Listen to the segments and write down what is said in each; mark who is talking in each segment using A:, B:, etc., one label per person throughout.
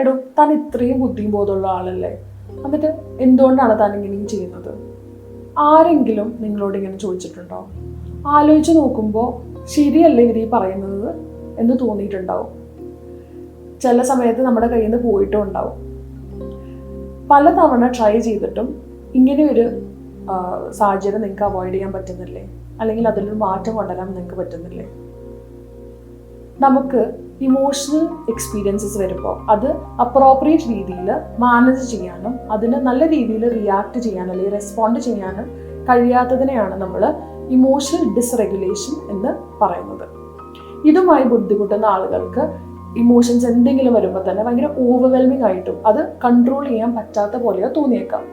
A: എടോ താൻ ഇത്രയും ബുദ്ധിയും ബോധമുള്ള ആളല്ലേ, എന്നിട്ട് എന്തുകൊണ്ടാണ് താൻ ഇങ്ങനെയും ചെയ്യുന്നത്? ആരെങ്കിലും നിങ്ങളോട് ഇങ്ങനെ ചോദിച്ചിട്ടുണ്ടോ? ആലോചിച്ച് നോക്കുമ്പോൾ ശരിയല്ലേ ഇവർ ഈ പറയുന്നത് എന്ന് തോന്നിയിട്ടുണ്ടാവും. ചില സമയത്ത് നമ്മുടെ കയ്യിൽ നിന്ന് പോയിട്ടും ഉണ്ടാവും. പലതവണ ട്രൈ ചെയ്തിട്ടും ഇങ്ങനെ ഒരു സാഹചര്യം നിങ്ങൾക്ക് അവോയ്ഡ് ചെയ്യാൻ പറ്റുന്നില്ലേ? അല്ലെങ്കിൽ അതിലൊരു മാറ്റം കൊണ്ടുവരാൻ നിങ്ങൾക്ക് പറ്റുന്നില്ലേ? നമുക്ക് ഇമോഷണൽ എക്സ്പീരിയൻസസ് വരുമ്പോൾ അത് അപ്രോപ്രിയേറ്റ് രീതിയിൽ മാനേജ് ചെയ്യാനും അതിന് നല്ല രീതിയിൽ റിയാക്ട് ചെയ്യാനും അല്ലെങ്കിൽ റെസ്പോണ്ട് ചെയ്യാനും കഴിയാത്തതിനെയാണ് നമ്മൾ ഇമോഷണൽ ഡിസ്റെഗുലേഷൻ എന്ന് പറയുന്നത്. ഇതുമായി ബുദ്ധിമുട്ടുന്ന ആളുകൾക്ക് ഇമോഷൻസ് എന്തെങ്കിലും വരുമ്പോൾ തന്നെ ഭയങ്കര ഓവർവെൽമിംഗ് ആയിട്ടും അത് കൺട്രോൾ ചെയ്യാൻ പറ്റാത്ത പോലെയോ തോന്നിയേക്കാം.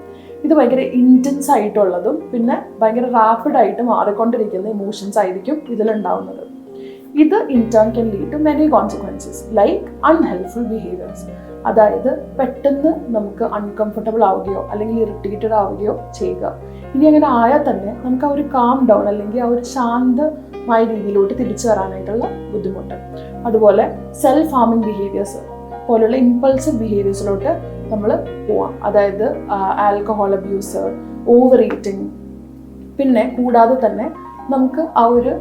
A: ഇത് ഭയങ്കര ഇൻറ്റൻസ് ആയിട്ടുള്ളതും പിന്നെ ഭയങ്കര റാപ്പിഡായിട്ട് മാറിക്കൊണ്ടിരിക്കുന്ന ഇമോഷൻസ് ആയിരിക്കും ഇതിലുണ്ടാവുന്നത്. ഇത് in turn can lead to many consequences like unhelpful behaviours. അതായത് പെട്ടെന്ന് നമുക്ക് അൺകംഫർട്ടബിൾ ആവുകയോ അല്ലെങ്കിൽ ഇറിറ്റേറ്റഡ് ആവുകയോ ചെയ്യുക. ഇനി അങ്ങനെ ആയാൽ തന്നെ നമുക്ക് ആ ഒരു കാം ഡൗൺ അല്ലെങ്കിൽ ആ ഒരു ശാന്തമായ രീതിയിലോട്ട് തിരിച്ചു വരാനായിട്ടുള്ള ബുദ്ധിമുട്ട്. അതുപോലെ സെൽഫ് ഹാർമിംഗ് ബിഹേവിയേഴ്സ് പോലുള്ള ഇമ്പൾസീവ് ബിഹേവിയേഴ്സിലോട്ട് നമ്മൾ പോവാം. അതായത് ആൽക്കഹോൾ അബ്യൂസ്, ഓവർ ഈറ്റിംഗ്. പിന്നെ കൂടാതെ തന്നെ നമുക്ക് ആ ഒരു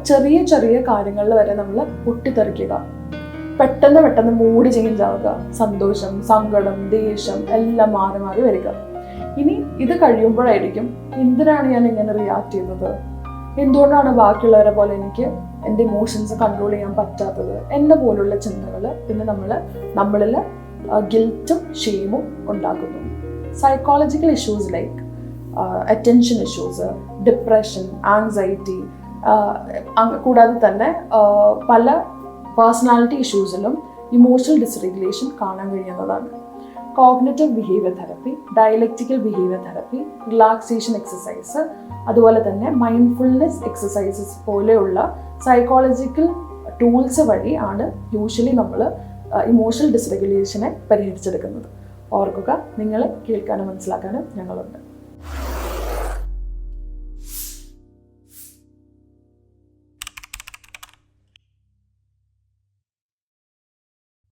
A: ചെറിയ ചെറിയ കാര്യങ്ങളിൽ വരെ നമ്മൾ പൊട്ടിത്തെറിക്കുക, പെട്ടെന്ന് മൂഡ് ചേഞ്ച് ആവുക, സന്തോഷം, സങ്കടം, ദേഷ്യം എല്ലാം മാറി മാറി വരിക. ഇനി ഇത് കഴിയുമ്പോഴായിരിക്കും എന്തിനാണ് ഞാൻ ഇങ്ങനെ റിയാക്ട് ചെയ്യുന്നത്, എന്തുകൊണ്ടാണ് ബാക്കിയുള്ളവരെ പോലെ എനിക്ക് എൻ്റെ ഇമോഷൻസ് കൺട്രോൾ ചെയ്യാൻ പറ്റാത്തത് എന്ന പോലുള്ള ചിന്തകൾ പിന്നെ നമ്മളിൽ ഗിൽറ്റും ഷെയിമും ഉണ്ടാക്കുന്നു. Psychological issues like attention issues, depression, anxiety, കൂടാതെ തന്നെ പല പേഴ്സണാലിറ്റി ഇഷ്യൂസിലും ഇമോഷണൽ ഡിസ്റെഗുലേഷൻ കാണാൻ കഴിയുന്നതാണ്. Cognitive behaviour therapy, dialectical behaviour therapy, relaxation exercise, അതുപോലെ തന്നെ മൈൻഡ്ഫുൾനെസ് എക്സസൈസസ് പോലെയുള്ള സൈക്കോളജിക്കൽ ടൂൾസ് വഴി ആണ് യൂഷ്വലി നമ്മൾ ഇമോഷണൽ ഡിസ്റെഗുലേഷനെ പരിഹരിച്ചെടുക്കുന്നത്. ഓർക്കുക, നിങ്ങളെ കേൾക്കാനും മനസ്സിലാക്കാനും ഞങ്ങളുണ്ട്.